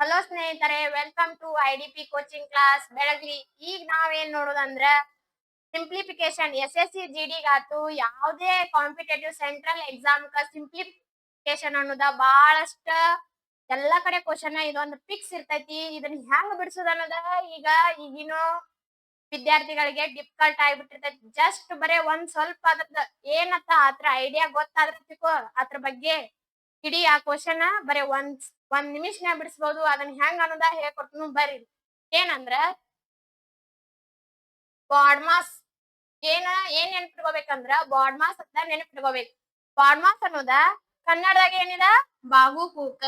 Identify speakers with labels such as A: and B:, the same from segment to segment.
A: Hello ಸ್ನೇಹಿತರೆ, welcome to IDP coaching class ಬೆಳಗ್ಲಿ. ಈಗ ನಾವೇನ್ ನೋಡೋದಂದ್ರ ಸಿಂಪ್ಲಿಫಿಕೇಶನ್ SSC GD ಯಾವುದೇ ಕಾಂಪಿಟೇಟಿವ್ ಸೆಂಟ್ರಲ್ ಎಕ್ಸಾಮ್ ಸಿಂಪ್ಲಿಫಿಕೇಶನ್ ಅನ್ನೋದ ಬಹಳಷ್ಟ ಎಲ್ಲಾ ಕಡೆ ಕ್ವಶನ್ ಇದೊಂದು ಫಿಕ್ಸ್ ಇರ್ತೈತಿ. ಇದನ್ನ ಹೆಂಗ್ ಬಿಡಿಸೋದ ಅನ್ನೋದ ಈಗಿನ ವಿದ್ಯಾರ್ಥಿಗಳಿಗೆ ಡಿಫಿಕಲ್ಟ್ ಆಗಿಬಿಟ್ಟಿರ್ತೈತಿ. ಜಸ್ಟ್ ಬರೇ ಒಂದ್ ಸ್ವಲ್ಪ ಅದ್ರದ್ದು ಏನತ್ತ ಅದ್ರ ಐಡಿಯಾ ಗೊತ್ತಾದ್ರ ತಿಳ್ಕೊ, ಅದ್ರ ಬಗ್ಗೆ ಇಡೀ ಆ ಕ್ವಶನ್ ಬರೇ ಒಂದ್ ನಿಮಿಷನ್ಯಾಗ ಬಿಡಿಸಬಹುದು. ಅದನ್ನ ಹೆಂಗ್ ಅನ್ನೋದ ಹೇಳ್ಕೊಡ್ತೀನಿ ಬರ್ರಿ. ಏನಂದ್ರ ಬಾಡ್ ಮಾಸ್ ಏನ್ ನೆನ್ಪಿಟ್ಕೋಬೇಕಂದ್ರ ಬಾಡ್ ಮಾಸ್ ಅಂತ ನೆನಪಿಟ್ಕೋಬೇಕು. ಬಾಡ್ ಮಾಸ್ ಅನ್ನೋದ ಕನ್ನಡದಾಗ ಏನಿದ ಬಾಹುಕೂಕ.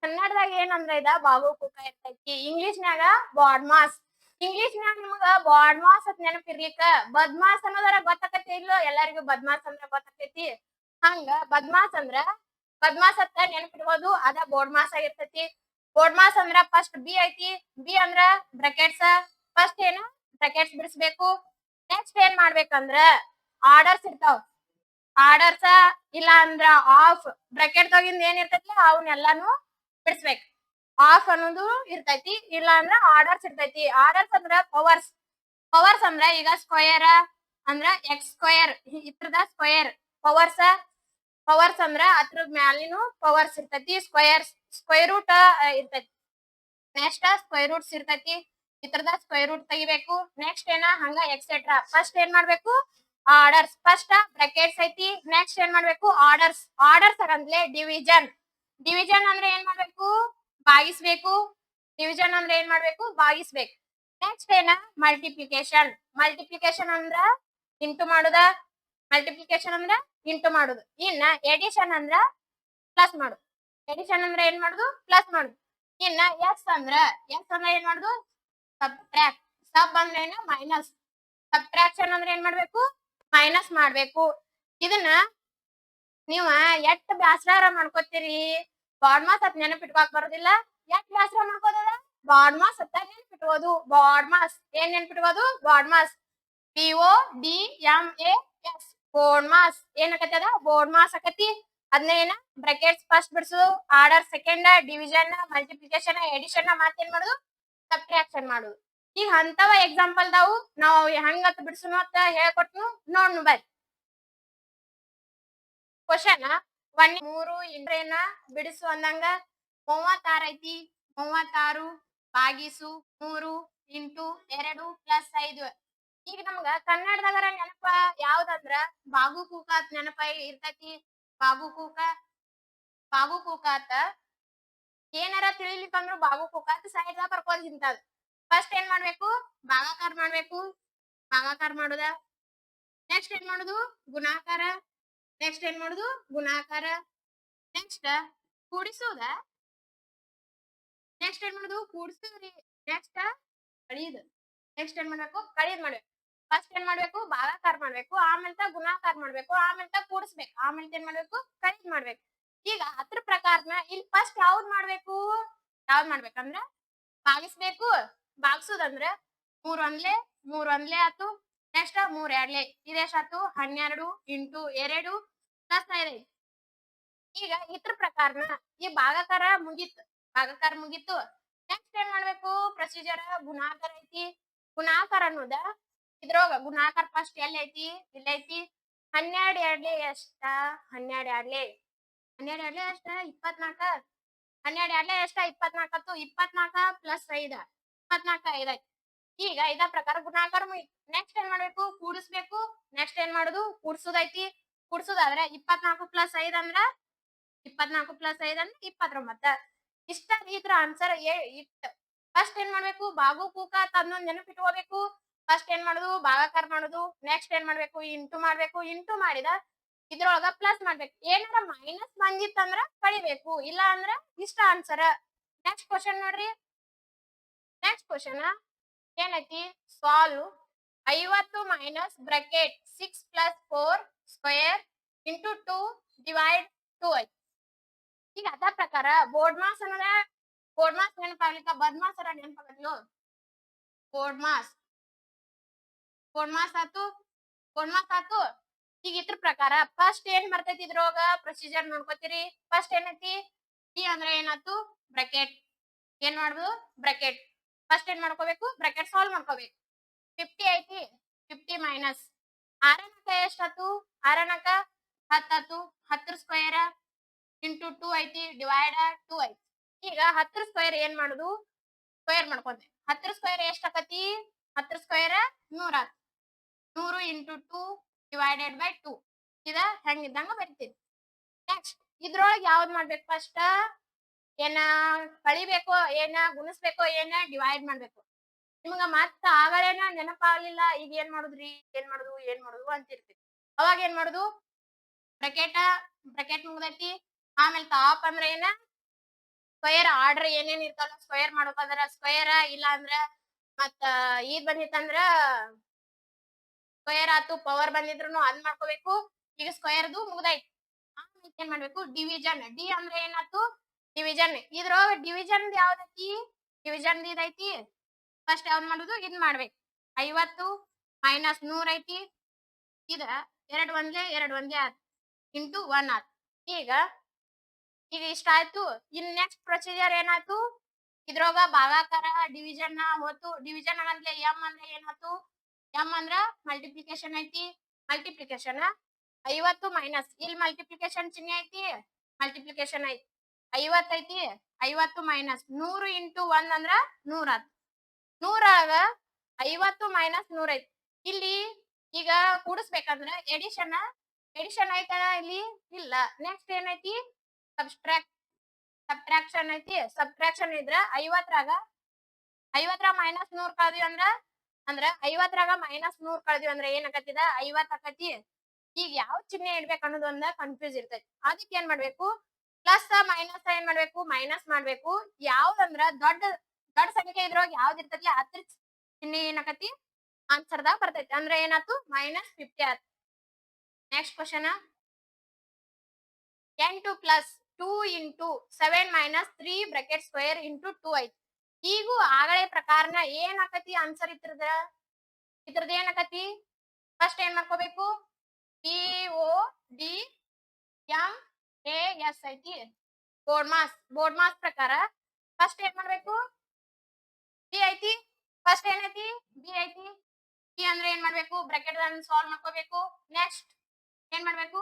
A: ಕನ್ನಡದಾಗ ಏನಂದ್ರ ಇದ ಬಾಹುಕೂಕ ಇರ್ತೈತಿ. ಇಂಗ್ಲಿಷ್ನ್ಯಾಗ ಬಾಡ್ ಮಾಸ್. ಇಂಗ್ಲಿಷ್ನ್ಯಾಗ ನಿಮಗ ಬಾಡ್ ಮಾಸ್ ಅಂತ ನೆನಪಿರ್ಲಿಕ್ಕ ಬದ್ಮಾಸ್ ಅನ್ನೋದರ ಗೊತ್ತಾಕತಿ ಇಲ್ಲೋ? ಎಲ್ಲರಿಗೂ ಬದ್ಮಾಸ್ ಅಂದ್ರ ಗೊತ್ತಾಕೈತಿ. ಹಂಗ ಬದ್ಮಾಸ್ ಅಂತ ನೆನಪಿಡ್ಬೋದು. ಅದ ಬೋರ್ಡ್ ಮಾಸ್ ಆಗಿರ್ತೈತಿ. ಬೋರ್ಡ್ ಮಾಸ್ ಅಂದ್ರ ಫಸ್ಟ್ ಬಿ ಐತಿ. ಬಿ ಅಂದ್ರ ಬ್ರಾಕೆಟ್ಸ್. ಫಸ್ಟ್ ಏನು ಬ್ರಾಕೆಟ್ಸ್ ಬಿಡಿಸ್ಬೇಕು. ನೆಕ್ಸ್ಟ್ ಏನ್ ಮಾಡ್ಬೇಕಂದ್ರ ಆರ್ಡರ್ಸ್ ಇರ್ತಾವ. ಆರ್ಡರ್ಸ್ ಇಲ್ಲ ಅಂದ್ರ ಆಫ್ ಬ್ರಾಕೆಟ್ ದಾಗಿಂದ ಏನ್ ಇರ್ತೈತಿ ಅವನ್ನೆಲ್ಲಾನು ಬಿಡಿಸ್ಬೇಕು. ಆಫ್ ಅನ್ನೋದು ಇರ್ತೈತಿ, ಇಲ್ಲ ಅಂದ್ರ ಆರ್ಡರ್ಸ್ ಇರ್ತೈತಿ. ಆರ್ಡರ್ಸ್ ಅಂದ್ರ ಪವರ್ಸ್. ಪವರ್ಸ್ ಅಂದ್ರ ಈಗ ಸ್ಕ್ವಯರ್ ಅಂದ್ರ ಎಕ್ಸ್ ಸ್ಕ್ವಯರ್, ಇದ್ರದ ಸ್ಕ್ವಯರ್. ಪವರ್ಸ್ ಅಂದ್ರ ಅದ್ರ ಮ್ಯಾಲಿನು ಪವರ್ಸ್ ಇರ್ತೈತಿ. ಸ್ಕ್ವಯರ್ ರೂಟ್ ಇರ್ತೈತಿ. ನೆಕ್ಸ್ಟ್ ಸ್ಕ್ವಯರ್ ರೂಟ್ಸ್ ಇರ್ತೈತಿ. ಇದ್ರದ ಸ್ಕ್ವಯರ್ ರೂಟ್ ತೆಗಿಬೇಕು. ನೆಕ್ಸ್ಟ್ ಏನ ಹಂಗ ಎಕ್ಸೆಟ್ರಾ. ಫಸ್ಟ್ ಏನ್ ಮಾಡ್ಬೇಕು ಆರ್ಡರ್ಸ್. ಫಸ್ಟ್ ಬ್ರಾಕೆಟ್ಸ್ ಐತಿ. ನೆಕ್ಸ್ಟ್ ಏನ್ ಮಾಡ್ಬೇಕು ಆರ್ಡರ್ಸ್. ಆರ್ಡರ್ಸ್ ಅಂದ್ರೆ ಡಿವಿಜನ್. ಡಿವಿಜನ್ ಅಂದ್ರೆ ಏನ್ ಮಾಡ್ಬೇಕು ಭಾಗಿಸ್ಬೇಕು. ಡಿವಿಜನ್ ಅಂದ್ರೆ ಏನ್ ಮಾಡ್ಬೇಕು ಭಾಗಿಸ್ಬೇಕು. ನೆಕ್ಸ್ಟ್ ಏನ ಮಲ್ಟಿಪ್ಲಿಕೇಶನ್. ಮಲ್ಟಿಪ್ಲಿಕೇಶನ್ ಅಂದ್ರ ಇಂಟು ಮಾಡುದ. ಮಲ್ಟಿಪ್ಲಿಕೇಶನ್ ಅಂದ್ರ ಇಂಟು ಮಾಡುದು. ಇನ್ನ ಎಡಿಷನ್ ಅಂದ್ರ ಪ್ಲಸ್ ಮಾಡುದು. ಎಡಿಷನ್ ಅಂದ್ರ ಏನ್ ಮಾಡುದು ಪ್ಲಸ್ ಮಾಡುದು. ಇನ್ನ ಎಕ್ಸ್ ಅಂದ್ರ ಏನ್ ಮಾಡುದು ಸಬ್ಟ್ರಾಕ್ಟ್. ಸಬ್ ಅಂದ್ರೆ ಏನು ಮೈನಸ್. ಸಬ್ಟ್ರಾಕ್ಷನ್ ಅಂದ್ರೆ ಏನ್ ಮಾಡ್ಬೇಕು ಮೈನಸ್ ಮಾಡ್ಬೇಕು. ಇದನ್ನ ನೀವ ಎಷ್ಟ್ ಬ್ಯಾಸರ ಮಾಡ್ಕೋತೀರಿ. ಬಾಡ್ ಮಾಸ್ ಅತ್ ನೆನಪಿಟ್ಕೋಕ್ ಬರೋದಿಲ್ಲ. ಎಷ್ಟ್ ಬ್ಯಾಸರ ಮಾಡ್ಕೋದ ಬಾಡ್ ಮಾಸ್ ಅಂತ ನೆನಪಿಟ್ಕೋದು. ಬಾಡ್ ಮಾಸ್ ಏನ್ ನೆನಪಿಟ್ಕೋದು BODMAS. BODMAS BODMAS ಏನಾಕತ್ತದ ಬೋರ್ಡ್ ಮಾಸ್ ಆಕತಿ. ಅದನ್ನ ಏನ ಬ್ರಾಕೆಟ್ಸ್ ಫಸ್ಟ್ ಬಿಡಿಸು. Order second. Division, multiplication, addition ಮತ್ತೇನ್ ಮಾಡುದು ಸಬ್ಟ್ರಾಕ್ಷನ್ ಮಾಡುದು. ಈಗ ಅಂತವ ಎಕ್ಸಾಂಪಲ್ ದಾವು ನಾವು ಹೆಂಗತ್ ಬಿಡಿಸುನು ಅಂತ ಹೇಳ್ಕೊಟ್ನು ನೋಡ್ನು ಬರ್ರಿ. ಕ್ವಶನ್ 3 ಇಂಟ್ರೇನ ಬಿಡಿಸು ಅಂದಂಗ 36 ಐತಿ. 36 ಭಾಗಿಸು 3 ಇಂಟು 2 ಪ್ಲಸ್ 5. ಈಗ ನಮ್ಗ ಕನ್ನಡದಾಗ ನೆನಪ ಯಾವ್ದಂದ್ರ ಬಾಗುಕೂಕ ಅಂತ ನೆನಪ ಇರ್ತೈತಿ. ಬಾಗುಕೂಕ ಏನಾರ ತಿಳಿಲಿಕ್ಕಂದ್ರು ಬಾಗುಕೂಕ ಅಂತ ಸೈಡ್ ದಾಗ ಬರ್ಕೋದ್ ಇಂತದ್. ಫಸ್ಟ್ ಏನ್ ಮಾಡ್ಬೇಕು ಭಾಗಾಕಾರ ಮಾಡ್ಬೇಕು. ಭಾಗಾಕಾರ ಮಾಡುದ. ನೆಕ್ಸ್ಟ್ ಏನ್ ಮಾಡುದು ಗುಣಾಕಾರ. ನೆಕ್ಸ್ಟ್ ಏನ್ ಮಾಡುದು ಗುಣಾಕಾರ. ನೆಕ್ಸ್ಟ್ ಕೂಡಿಸುದ. ನೆಕ್ಸ್ಟ್ ಏನ್ ಮಾಡುದು ಕೂಡಿಸುದ್ರಿ. ನೆಕ್ಸ್ಟ್ ಕಳಿಯುದ. ನೆಕ್ಸ್ಟ್ ಏನ್ ಮಾಡ್ಬೇಕು ಕಳಿಯುದ್ ಮಾಡ್ಬೇಕು. ಫಸ್ಟ್ ಏನ್ ಮಾಡ್ಬೇಕು ಭಾಗಾಕಾರ ಮಾಡ್ಬೇಕು, ಆಮೇಲೆ ಗುಣಾಕಾರ ಮಾಡ್ಬೇಕು, ಆಮೇಲೆ ಕೂಡಿಸ್ಬೇಕು, ಆಮೇಲೆ ಏನ್ ಮಾಡ್ಬೇಕು ಕಳಿಯುದ್ ಮಾಡ್ಬೇಕು. ಈಗ ಅದ್ರ ಪ್ರಕಾರನ ಇಲ್ಲಿ ಫಸ್ಟ್ ಯಾವ್ದ್ ಮಾಡ್ಬೇಕಂದ್ರ ಭಾಗಿಸ್ಬೇಕು. ಭಾಗಿಸುದಂದ್ರ 3 ಒಂದ್ಲೆ ಆತು. Next 3 ಎರಡ್ಲೆ ಇದೆಷ್ಟಾತು 12 into 2 plus 5. ಈಗ ಇದ್ರ ಪ್ರಕಾರನ ಈ ಭಾಗಾಕಾರ ಮುಗೀತು. ನೆಕ್ಸ್ಟ್ ಏನ್ ಮಾಡ್ಬೇಕು ಪ್ರೊಸೀಜರ್ ಗುಣಾಕಾರ ಐತಿ. ಗುಣಾಕಾರ ಅನ್ನೋದ ಇದ್ರೊಳಗ ಗುಣಾಕಾರ ಫಸ್ಟ್ ಎಲ್ಲಿ ಐತಿ ಇಲ್ಲೈತಿ. 12 ಎರಡ್ಲೆ ಎಷ್ಟ 12 ಎರಡ್ಲೆ 24. 12 ಎರಡ್ಲೆ ಎಷ್ಟ 24. 24 ಪ್ಲಸ್ 5 24 5 ಐತಿ. ಈಗ ಇದ ಪ್ರಕಾರ ಗುಣಾಕಾರ ಮುಗಿತು. ನೆಕ್ಸ್ಟ್ ಏನ್ ಮಾಡ್ಬೇಕು ಕೂಡಿಸ್ಬೇಕು. ನೆಕ್ಸ್ಟ್ ಏನ್ ಮಾಡುದು ಕೂಡ್ಸುದೈತಿ. ಕೂಡ್ಸುದಾದ್ರೆ 24 ಪ್ಲಸ್ 5 ಅಂದ್ರ 29. ಇಷ್ಟ ಇದ್ರ ಆನ್ಸರ್ ಇಷ್ಟ. ಫಸ್ಟ್ ಏನ್ ಮಾಡ್ಬೇಕು ಬಾಗುಕೂಕ ಅನ್ನೋದ್ ನೆನಪಿಟ್ಕೋಬೇಕು. ಫಸ್ಟ್ ಏನ್ ಮಾಡುದು ಭಾಗಾಕಾರ ಮಾಡುದು. ನೆಕ್ಸ್ಟ್ ಏನ್ ಮಾಡ್ಬೇಕು ಇಂಟು ಮಾಡ್ಬೇಕು. ಇಂಟು ಮಾಡಿದ ಇದ್ರೊಳಗ ಪ್ಲಸ್ ಮಾಡ್ಬೇಕು. ಏನಾರ ಮೈನಸ್ ಬಂದಿತ್ತಂದ್ರ ಕಳಿಬೇಕು, ಇಲ್ಲ ಅಂದ್ರ ಇಷ್ಟ ಆನ್ಸರ್. ನೆಕ್ಸ್ಟ್ ಕ್ವಶನ್ ನೋಡ್ರಿ. ನೆಕ್ಸ್ಟ್ ಕ್ವಶನ್ ಏನೈತಿ solve 50 minus bracket 6 plus 4 square into 2 divide 2 ಐತಿ. ಈಗ ಅದ ಪ್ರಕಾರ ಬೋರ್ಡ್ ಮಾಸ್ ಅನ್ನೋದ ಬೋರ್ಡ್ ಮಾಸ್ ನೆನಪಾಗ್ಲಿಕ್ಕ ಬದ್ಮಾಸ್ ನೆನಪಾಗತ್ಲು. ಬೋರ್ಡ್ ಮಾಸ್ ಆತು. ಈಗ ಇದ್ರ ಪ್ರಕಾರ ಫಸ್ಟ್ ಏನ್ ಬರ್ತೈತಿ ಇದ್ರೊಳಗ ಪ್ರೊಸೀಜರ್ ನೋಡ್ಕೋತೀರಿ. ಫಸ್ಟ್ ಏನೈತಿ ಡಿ ಅಂದ್ರೆ ಏನಾಯ್ತು ಬ್ರಾಕೆಟ್ ಏನ್ ಮಾಡ್ಬೋದು ಬ್ರಾಕೆಟ್ ಫಸ್ಟ್ ಏನ್ ಮಾಡ್ಕೋಬೇಕು ಬ್ರಾಕೆಟ್ ಸಾಲ್ವ್ ಮಾಡ್ಕೋಬೇಕು 50 ಐತಿ 50 ಮೈನಸ್ ಆರನಕ ಎಷ್ಟಾತು ಆರನಕ 10 10 ಸ್ಕ್ವೇರ್ ಇಂಟು 2 ಐತಿ ಡಿವೈಡ್ 2 ಐತಿ ಈಗ 10 ಸ್ಕ್ವೇರ್ ಏನ್ ಮಾಡುದು ಸ್ಕ್ವೇರ್ ಮಾಡ್ಕೊಂತೆ 10 ಸ್ಕ್ವೇರ್ ಎಷ್ಟಾಕತಿ 10 ಸ್ಕ್ವೇರ್ 100 100 ಇಂಟು 2 ಡಿವೈಡೆಡ್ ಬೈ 2 ಇದ ಹೆಂಗಿದ್ದಂಗ ಬರಿತೀವಿ ನೆಕ್ಸ್ಟ್ ಇದ್ರೊಳಗೆ ಯಾವ್ದು ಮಾಡ್ಬೇಕು ಫಸ್ಟ್ ಏನ ಕಳಿಬೇಕೋ ಏನ ಗುಣಿಸ್ಬೇಕೋ ಏನ ಡಿವೈಡ್ ಮಾಡ್ಬೇಕು ನಿಮ್ಗ ಮತ್ತ ಆಗಲೇನ ನೆನಪಾಗ್ಲಿಲ್ಲ ಈಗ ಏನ್ ಮಾಡುದು ಅಂತಿರ್ತೀವಿ ಅವಾಗ ಏನ್ ಮಾಡುದು ಬ್ರಾಕೆಟ್ ಮುಗ್ದೈತಿ ಆಮೇಲೆ ಟಾಪ್ ಅಂದ್ರೆ ಏನ ಸ್ಕ್ವೇರ್ ಆರ್ಡರ್ ಏನೇನ್ ಇರ್ತಾವಲ್ಲ ಸ್ಕ್ವೇರ್ ಮಾಡ್ಬೇಕಂದ್ರ ಸ್ಕ್ವೇರ್ ಇಲ್ಲ ಅಂದ್ರ ಮತ್ತ ಇದ್ ಬಂದಿತ್ತಂದ್ರ ಸ್ಕ್ವೇರ್ ಆತು ಪವರ್ ಬಂದಿದ್ರು ಅದ್ ಮಾಡ್ಕೋಬೇಕು ಈಗ ಸ್ಕ್ವೇರ್ದು ಮುಗ್ದೈತಿ ಆಮೇಲೆ ಏನ್ ಮಾಡ್ಬೇಕು ಡಿವಿಜನ್ ಡಿ ಅಂದ್ರೆ ಏನಾಯ್ತು ಡಿವಿಜನ್ ಇದ್ರೊಳಗ ಡಿವಿಜನ್ ಯಾವ್ದೈತಿ ಡಿವಿಜನ್ ಇದೈತಿ ಫಸ್ಟ್ ಯಾವ್ದು ಮಾಡುದು ಇದ್ ಮಾಡ್ಬೇಕು 50 ಮೈನಸ್ 100 ಐತಿ ಇದ ಎರಡು ಒಂದೇ ಆತ್ ಇಂಟು 1 ಆತ್ ಈಗ ಈಗ ಇಷ್ಟ ಆಯ್ತು ಇನ್ ನೆಕ್ಸ್ಟ್ ಪ್ರೊಸೀಜರ್ ಏನಾಯ್ತು ಇದ್ರೊಳಗ ಭಾಗಾಕಾರ ಡಿವಿಜನ್ ಹೊತ್ತು ಡಿವಿಜನ್ ಅಂದ್ರೆ ಎಂ ಅಂದ್ರೆ ಏನಾಯ್ತು ಎಂ ಅಂದ್ರ ಮಲ್ಟಿಪ್ಲಿಕೇಶನ್ ಐತಿ ಮಲ್ಟಿಪ್ಲಿಕೇಶನ್ 50 ಮೈನಸ್ ಇಲ್ಲಿ ಮಲ್ಟಿಪ್ಲಿಕೇಶನ್ ಚಿಹ್ನೆ ಐತಿ ಮಲ್ಟಿಪ್ಲಿಕೇಶನ್ ಐತಿ 50 ಐತಿ 50 ಮೈನಸ್ 100 ಇಂಟು 1 ಅಂದ್ರ 100 ಆತ್ 100 50 ಮೈನಸ್ 100 ಐತಿ ಇಲ್ಲಿ ಈಗ ಕೂಡಿಸ್ಬೇಕಂದ್ರ ಎಡಿಷನ್ ಐತನ ಇಲ್ಲಿ ಇಲ್ಲ ನೆಕ್ಸ್ಟ್ ಏನೈತಿ ಸಬ್ಟ್ರಾಕ್ಷನ್ ಐತಿ ಸಬ್ಟ್ರಾಕ್ಷನ್ ಇದ್ರ 50 ಮೈನಸ್ 100 ಕಳ್ದಿವಿ ಅಂದ್ರ 50 ಮೈನಸ್ 100 ಕಳ್ದಿವಿ ಅಂದ್ರ ಏನಾಗತ್ತಿದ 50 ಆಕತಿ ಈಗ ಯಾವ ಚಿಹ್ನೆ ಇಡ್ಬೇಕು ಅನ್ನೋದು ಒಂದ ಕನ್ಫ್ಯೂಸ್ ಇರ್ತೈತಿ ಅದಕ್ಕೆ ಏನ್ ಮಾಡ್ಬೇಕು ಪ್ಲಸ್ ಮೈನಸ್ ಏನ್ ಮಾಡ್ಬೇಕು ಮೈನಸ್ ಮಾಡ್ಬೇಕು ಯಾವ್ದಂದ್ರ ದೊಡ್ಡ ಸಂಖ್ಯೆ ಇದ್ರೊಳಗೆ ಯಾವ್ದು ಇರ್ತೈತಿ ಅದ್ರ ಚಿಹ್ನೆ ಏನಾಕತಿ ಆನ್ಸರ್ ದಾಗ ಬರ್ತೈತಿ ಅಂದ್ರೆ ಏನಾಯ್ತು -50 ಆಯ್ತು next question 8 plus 2 into 7 minus 3 bracket square into 2 ಐತಿ ಈಗೂ ಆಗಲೇ ಪ್ರಕಾರನ ಏನಾಕತಿ ಆನ್ಸರ್ ಇದ್ರದ್ದು ಏನಾಕತಿ ಫಸ್ಟ್ ಏನ್ ಮಾಡ್ಕೋಬೇಕು PODMAS ಐತಿ ಬೋರ್ಡ್ ಮಾಸ್ ಪ್ರಕಾರ ಫಸ್ಟ್ ಏನ್ ಮಾಡ್ಬೇಕು ಬಿ ಐತಿ ಫಸ್ಟ್ ಏನೈತಿ ಬಿ ಐತಿ ಬಿ ಅಂದ್ರೆ ಏನ್ ಮಾಡ್ಬೇಕು ಬ್ರಾಕೆಟ್ ಸಾಲ್ವ್ ಮಾಡ್ಕೋಬೇಕು ನೆಕ್ಸ್ಟ್ ಏನ್ ಮಾಡ್ಬೇಕು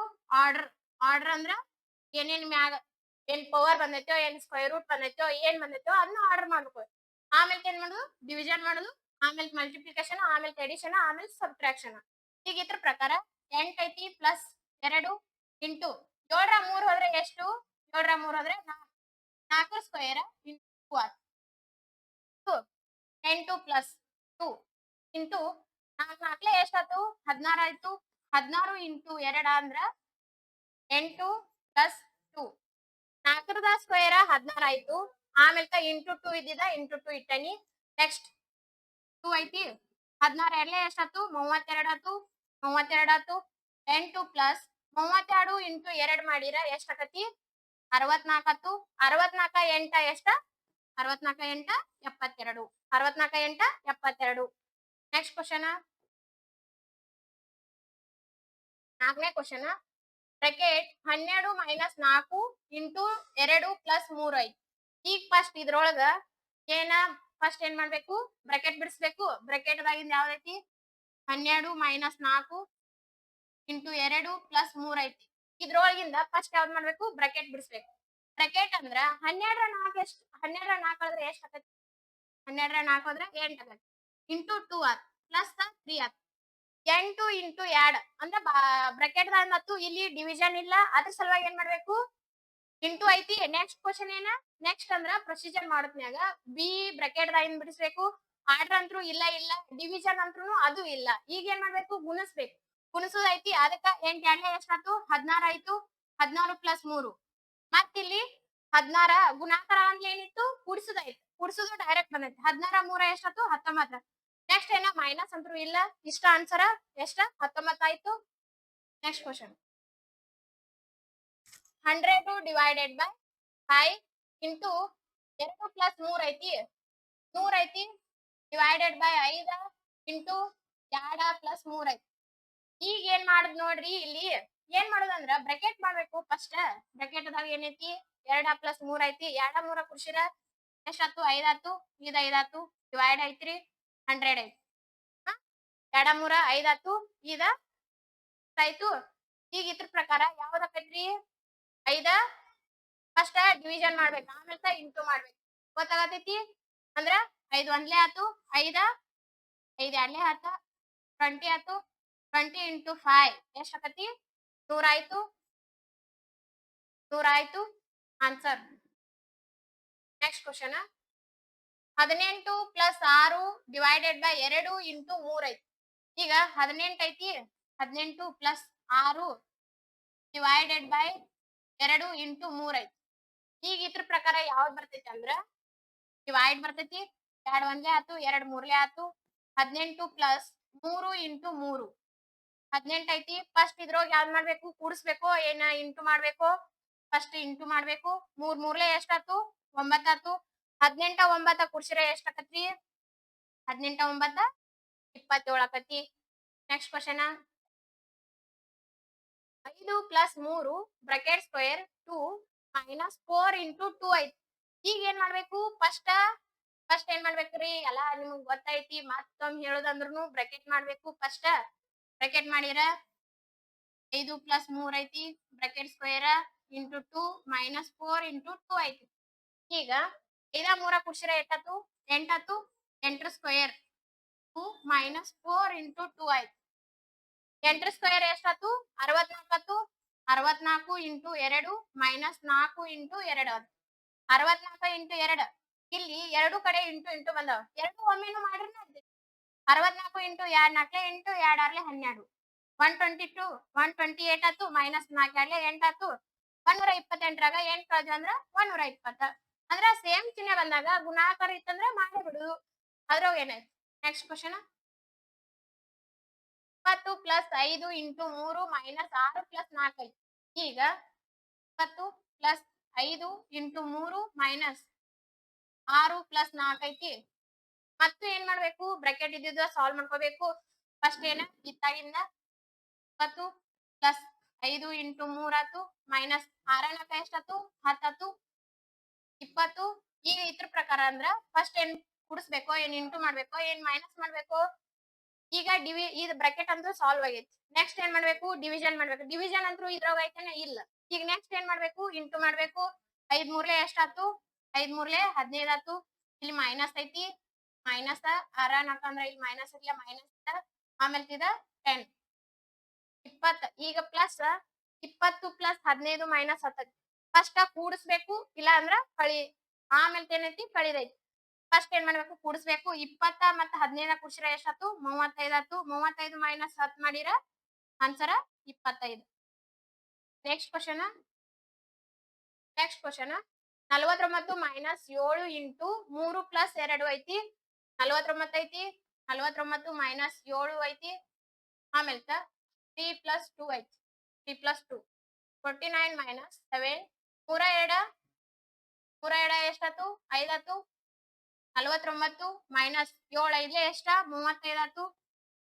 A: ಆರ್ಡರ್ ಅಂದ್ರ ಏನೇನ್ ಮ್ಯಾಗ ಏನ್ ಪವರ್ ಬಂದೈತೋ ಏನ್ ಸ್ಕ್ವೇರ್ ರೂಟ್ ಬಂದೈತೋ ಏನ್ ಬಂದೈತೋ ಅದನ್ನ ಆರ್ಡರ್ ಮಾಡ್ಬೇಕು ಆಮೇಲೆ ಏನ್ ಮಾಡುದು ಡಿವಿಷನ್ ಮಾಡುದು ಆಮೇಲೆ ಮಲ್ಟಿಪ್ಲಿಕೇಶನ್ ಆಮೇಲೆ ಎಡಿಷನ್ ಆಮೇಲೆ ಸಬ್ಟ್ರಾಕ್ಷನ್ ಈಗ ಇದ್ರ ಪ್ರಕಾರ 8 ಐತಿ ಪ್ಲಸ್ 2 ಇಂಟು 7 ರ 3 ಹೋದ್ರೆ ಎಷ್ಟು 7 ರ 3 ಹೋದ್ರೆ 4 ಸ್ಕ್ವೇರ್ ಇಂಟು 8 ಪ್ಲಸ್ 2 ಇಂಟು 4 ಎಷ್ಟಾಯ್ತು 16 ಆಯ್ತು 16 ಇಂಟು 2 ಅಂದ್ರ 8 ಪ್ಲಸ್ 2 4ರ ಸ್ಕ್ವೇರ್ 16 ಆಯ್ತು ಆಮೇಲೆ ಇಂಟು 2 ಇದ್ದಿದ ಇಂಟು 2 ಇಟ್ಟನಿ ನೆಕ್ಸ್ಟ್ 2 ಐತಿ 16 ಎರಡ್ಲೆ ಎಷ್ಟಾಯ್ತು 32 ಆಯ್ತು 32 ಆಯ್ತು 8 ಪ್ಲಸ್ 32 ಇಂಟು 2 ಮಾಡಿರ ಎಷ್ಟಾಕತಿ 64 ಆಯ್ತು 64 8 ಎಷ್ಟ 64 8 72 64 8 72 ನೆಕ್ಸ್ಟ್ ಕ್ವಶನ್ 4ನೇ question bracket 12 minus 4 into 2 plus 3 ಐತಿ ಈಗ ಫಸ್ಟ್ ಇದ್ರೊಳಗ ಫಸ್ಟ್ ಏನ್ ಮಾಡ್ಬೇಕು ಬ್ರಾಕೆಟ್ ಬಿಡಿಸ್ಬೇಕು ಬ್ರಾಕೆಟ್ ದಾಗಿಂದ ಯಾವ್ದೈತಿ 12 ಮೈನಸ್ 4 ಇಂಟು 2 ಪ್ಲಸ್ 3 ಐತಿ ಇದ್ರೊಳಗಿಂದ ಫಸ್ಟ್ ಯಾವ್ದು ಮಾಡ್ಬೇಕು ಬ್ರಾಕೆಟ್ ಬಿಡಿಸ್ಬೇಕು ಬ್ರಾಕೆಟ್ ಅಂದ್ರ 12 ರ 4 ಎಷ್ಟು 12 ರ 4 ಆದ್ರೆ ಎಷ್ಟು ಆಗತ್ತೆ 12 ರ 4 ಆದ್ರೆ 8 ಆಗತ್ತೆ ಇಂಟು 2 ಆತ್ ಪ್ಲಸ್ 3 ಆತ್ 8 ಇಂಟು 2 ಅಂದ್ರೆ ಬ್ರಾಕೆಟ್ ದಾಗಿಂದ ಇಲ್ಲಿ ಡಿವಿಷನ್ ಇಲ್ಲ ಅದ್ರ ಸಲುವಾಗಿ ಏನ್ ಮಾಡ್ಬೇಕು ಇಂಟು ಐತಿ ನೆಕ್ಸ್ಟ್ ಕ್ವಶನ್ ಏನ ನೆಕ್ಸ್ಟ್ ಅಂದ್ರ ಪ್ರೊಸೀಜರ್ ಮಾಡತ್ನ್ಯಾಗ ಬಿ ಬ್ರಾಕೆಟ್ ದಾಗಿಂದ ಬಿಡಿಸ್ಬೇಕು ಆರ್ಡರ್ ಅಂತೂ ಇಲ್ಲ ಡಿವಿಷನ್ ಅಂತೂ ಅದು ಇಲ್ಲ ಈಗ ಏನ್ ಮಾಡ್ಬೇಕು ಗುಣಿಸ್ಬೇಕು ಗುಣಿಸೋದೈತಿ ಅದಕ್ಕ 8 2 ಎಷ್ಟಾಯ್ತು 16 ಆಯ್ತು 16 ಪ್ಲಸ್ 3 ಮತ್ತಿಲ್ಲಿ 16 ಗುಣಾಕಾರ ಅಂದ್ರೆ ಏನಿತ್ತು ಕುಡಿಸೋದು ಡೈರೆಕ್ಟ್ ಬಂದೈತಿ 16 3 ಎಷ್ಟಾಯ್ತು 19 ನೆಕ್ಸ್ಟ್ ಏನ ಮೈನಸ್ ಅಂತೂ ಇಲ್ಲ ಇಷ್ಟ ಆನ್ಸರ್ ಎಷ್ಟ 19 ಆಯ್ತು next question 100 divided by 5 into 2 plus 3 ಐತಿ 100 ಐತಿ ಡಿವೈಡೆಡ್ ಬೈ 5 ಇಂಟು 2 ಪ್ಲಸ್ 3 ಐತಿ ಈಗ ಏನ್ ಮಾಡುದು ನೋಡ್ರಿ ಇಲ್ಲಿ ಏನ್ ಮಾಡೋದಂದ್ರ ಬ್ರಾಕೆಟ್ ಮಾಡ್ಬೇಕು ಫಸ್ಟ್ ಬ್ರಾಕೆಟ್ ದಾಗ ಏನೈತಿ 2 ಪ್ಲಸ್ 3 ಐತಿ 2 3 ಕುಡ್ಸಿರ ಎಷ್ಟಾತು 5 ಆತು ಇದು 5 ಆತು ಡಿವೈಡ್ ಐತ್ರಿ 100 ಐತಿ 2 3 5 ಆತು ಇದ ಆಯ್ತು ಈಗ ಇದ್ರ ಪ್ರಕಾರ ಯಾವ್ದಾಕೈತ್ರಿ 5 ಫಸ್ಟ್ ಡಿವಿಷನ್ ಮಾಡ್ಬೇಕು ಆಮೇಲೆ ಇಂಟು ಮಾಡ್ಬೇಕು ಗೊತ್ತಾಗತೈತಿ ಅಂದ್ರ 5 ಒಂದ್ಲೆ ಆತು 5 5 ಎರಡ್ಲೆ ಆತ 20 ಆತು 20 ಇಂಟು 5 ಎಷ್ಟ್ ಆಕತಿ 100 ಆಯ್ತು 100 ಆಯ್ತು answer next question 18 plus 6 divided by 2 into 3 ಐತಿ ಈಗ 18 ಐತಿ 18 ಪ್ಲಸ್ 6 ಡಿವೈಡೆಡ್ ಬೈ 2 ಇಂಟು 3 ಐತಿ ಈಗ ಇದ್ರ ಪ್ರಕಾರ ಯಾವ್ದು ಬರ್ತೈತಿ ಅಂದ್ರ ಡಿವೈಡ್ ಬರ್ತೈತಿ 2 ಒಂದ್ಲೆ ಆತು 2 ಮೂರ್ಲೆ ಆತು 18 ಪ್ಲಸ್ 3 ಇಂಟು 3 18 ಐತಿ ಫಸ್ಟ್ ಇದ್ರೊಳಗೆ ಯಾವ್ದು ಮಾಡ್ಬೇಕು ಕೂಡಿಸ್ಬೇಕು ಏನ ಇಂಟು ಮಾಡ್ಬೇಕು ಫಸ್ಟ್ ಇಂಟು ಮಾಡ್ಬೇಕು 3 ಮೂರ್ಲೆ ಎಷ್ಟಾತು 9 ಆತು 18 9 ಕೂಡ್ಸಿರ ಎಷ್ಟ್ ಆಕತ್ರಿ 18 9 27 ಆಕತಿ next question 5 plus 3 bracket square 2 minus 4 into 2 ಐತಿ ಈಗ ಏನ್ ಮಾಡ್ಬೇಕು ಫಸ್ಟ್ ಏನ್ ಮಾಡ್ಬೇಕ್ರಿ ಎಲ್ಲ ನಿಮಗ್ ಗೊತ್ತೈತಿ ಮತ್ತೊಮ್ಮೆ ಹೇಳೋದಂದ್ರೂ ಬ್ರಾಕೆಟ್ ಮಾಡ್ಬೇಕು ಫಸ್ಟ್ ಬ್ರಾಕೆಟ್ ಮಾಡಿರ 5 ಪ್ಲಸ್ 3 ಐತಿ bracket square into 2 minus 4 into 2 ಐತಿ ಈಗ 5 3 ಕುಡ್ಸಿರ ಎಷ್ಟಾತು 8 ಆತು 8 ಸ್ಕ್ವೇರ್ 2 ಮೈನಸ್ 4 ಇಂಟು 2 ಐತಿ 8 ಸ್ಕ್ವೇರ್ ಎಷ್ಟಾತು 64 ಆತು 64 ಇಂಟು 2 ಮೈನಸ್ 4 ಇಂಟು 2 ಆತು 64 ಇಂಟು 2 ಇಲ್ಲಿ ಎರಡು ಕಡೆ ಇಂಟು ಇಂಟು ಬಂದವ ಎರಡು ಒಮ್ಮೆನು ಮಾಡ್ರಿ 64 ಇಂಟು 2 4 ಇಂಟು 2 6 12 122 128 ಆತು ಮೈನಸ್ 4 2 8 ಆತು 128 ರಾಗ 8 ಕಳೆದ್ವಿ ಅಂದ್ರ 120 ಅಂದ್ರ ಸೇಮ್ ಚಿಹ್ನೆ ಬಂದಾಗ ಗುಣಾಕಾರ ಇತ್ತಂದ್ರ ಮಾಡೇ ಬಿಡುದು ಅದ್ರಾಗ ಏನೈತಿ next question 20 plus 5 into 3 minus 6 plus 4 ಐತಿ ಈಗ 20 ಪ್ಲಸ್ 5 ಇಂಟು 3 ಮೈನಸ್ 6 ಪ್ಲಸ್ 4 ಐತಿ ಮತ್ತು ಏನ್ ಮಾಡ್ಬೇಕು ಬ್ರಾಕೆಟ್ ಇದ್ದಿದ್ದು ಸಾಲ್ವ್ ಮಾಡ್ಕೋಬೇಕು ಫಸ್ಟ್ ಏನ ಇತ್ತಾಗಿಂದ 20 ಪ್ಲಸ್ 5 ಇಂಟು 3 ಆತು ಮೈನಸ್ 6 4 ಎಷ್ಟಾತು 10 ಆತು 20 ಈಗ ಇದ್ರ ಪ್ರಕಾರ ಅಂದ್ರ ಫಸ್ಟ್ ಏನ್ ಕೂಡಿಸ್ಬೇಕೋ ಏನ್ ಇಂಟು ಮಾಡ್ಬೇಕೋ ಏನ್ ಮೈನಸ್ ಮಾಡ್ಬೇಕು ಈಗ ಇದು ಬ್ರಾಕೆಟ್ ಅಂತೂ ಸಾಲ್ವ್ ಆಗೈತಿ ನೆಕ್ಸ್ಟ್ ಏನ್ ಮಾಡ್ಬೇಕು ಡಿವಿಷನ್ ಮಾಡ್ಬೇಕು ಡಿವಿಷನ್ ಅಂತೂ ಇದ್ರೊಳಗ ಐತೇನೆ ಇಲ್ಲ ಈಗ ನೆಕ್ಸ್ಟ್ ಏನ್ ಮಾಡ್ಬೇಕು ಇಂಟು ಮಾಡ್ಬೇಕು 5 ಮೂರ್ಲೆ ಎಷ್ಟಾತು 5 ಮೂರ್ಲೆ 15 ಆತು ಇಲ್ಲಿ ಮೈನಸ್ ಐತಿ ಮೈನಸ್ 6 4 ಅಂದ್ರ ಇಲ್ಲಿ ಮೈನಸ್ ಇಲ್ಲ ಮೈನಸ್ ಆಮೇಲೆ ಇದ 10 20 ಈಗ ಪ್ಲಸ್ 20 ಪ್ಲಸ್ 15 ಮೈನಸ್ 10 ಫಸ್ಟ್ ಕೂಡಿಸ್ಬೇಕು ಇಲ್ಲ ಅಂದ್ರ ಕಳಿ ಆಮೇಲೆ ಏನೈತಿ ಕಳಿದೈತಿ ಫಸ್ಟ್ ಏನ್ ಮಾಡ್ಬೇಕು ಕೂಡಿಸ್ಬೇಕು 20 ಮತ್ತ 15 ಕೂಡಿಸಿರ ಎಷ್ಟಾತು 35 ಆತು 35 ಮೈನಸ್ 10 ಮಾಡಿರ answer 25 next question 49 minus 7 into 3 plus 2 ಐತಿ 49 ಐತಿ 49 ಮೈನಸ್ 7 ಐತಿ ಆಮೇಲೆ 3 ಪ್ಲಸ್ 2 ಐತಿ 3 ಪ್ಲಸ್ 2 49 ಮೈನಸ್ 7 3 2 ಎಷ್ಟಾತು 5 ಆತು 49 ಮೈನಸ್ 7 5 ಎಷ್ಟ 35 ಆತು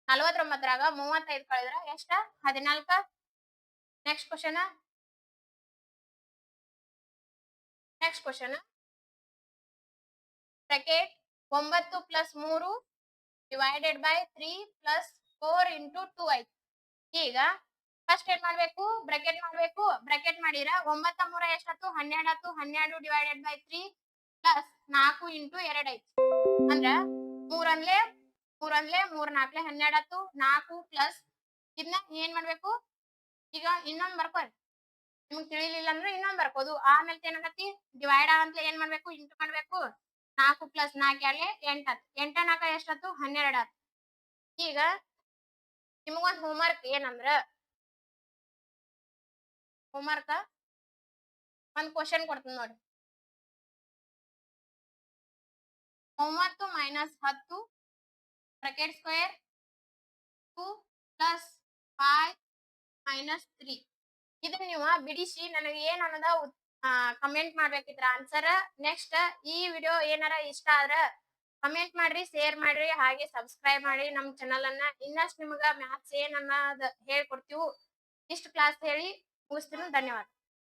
A: 49 ರಾಗ 35 ಕಳೆದ್ರ ಎಷ್ಟ 14 next question bracket 9 plus 3 divided by 3 plus 4 into 2 ಐತಿ ಈಗ ಫಸ್ಟ್ ಏನ್ ಮಾಡ್ಬೇಕು ಬ್ರಾಕೆಟ್ ಮಾಡಿರ 9 3 ಎಷ್ಟಾತು 12 ಆತು 12 ಡಿವೈಡೆಡ್ ಬೈ 3 ಪ್ಲಸ್ 4 ಇಂಟು 2 ಐತಿ ಅಂದ್ರ 3 ಅಂದ್ಲೆ 3 4 12 ಆತು 4 ಪ್ಲಸ್ ಇದನ್ನ ಏನ್ ಮಾಡ್ಬೇಕು ಈಗ ಇನ್ನೊಂದ್ ಬರ್ಕೋರಿ ನಿಮ್ಗೆ ತಿಳಿಲಿಲ್ಲ ಅಂದ್ರೆ ಇನ್ನೊಂದ್ ಬರ್ಕೋದು ಆಮೇಲೆ ಏನಾಗತಿ ಡಿವೈಡ್ ಅಂತ ಏನ್ ಮಾಡ್ಬೇಕು ಇಂಟು ಮಾಡ್ಬೇಕು 4 ಪ್ಲಸ್ 4 2 8 ಆತು 8 4 ಎಷ್ಟಾತು 12 ಆತು ಈಗ ನಿಮಗೊಂದ್ ಹೋಮ್ವರ್ಕ್ ಏನಂದ್ರ ಒಂದ್ ಕ್ವಶನ್ ಕೊಡ್ತೀನಿ ನೋಡಿ 9 minus 10 bracket square 2 plus 5 minus 3 ಇದನ್ನ ನೀವು ಬಿಡಿಸಿ ನನಗೆ ಏನ್ ಅನ್ನೋದ ಕಮೆಂಟ್ ಮಾಡ್ಬೇಕಿದ್ರ ಆನ್ಸರ್ ನೆಕ್ಸ್ಟ್ ಈ ವಿಡಿಯೋ ಏನಾರ ಇಷ್ಟ ಆದ್ರ ಕಮೆಂಟ್ ಮಾಡ್ರಿ ಶೇರ್ ಮಾಡ್ರಿ ಹಾಗೆ ಸಬ್ಸ್ಕ್ರೈಬ್ ಮಾಡಿ ನಮ್ ಚಾನಲ್ ಅನ್ನ ಇನ್ನಷ್ಟು ನಿಮಗ ಮ್ಯಾಥ್ಸ್ ಏನ್ ಅನ್ನೋದ್ ಹೇಳ್ಕೊಡ್ತೀವಿ ಇಷ್ಟು ಕ್ಲಾಸ್ ಹೇಳಿ ಮುಗಿಸ್ತೀನಿ ಧನ್ಯವಾದ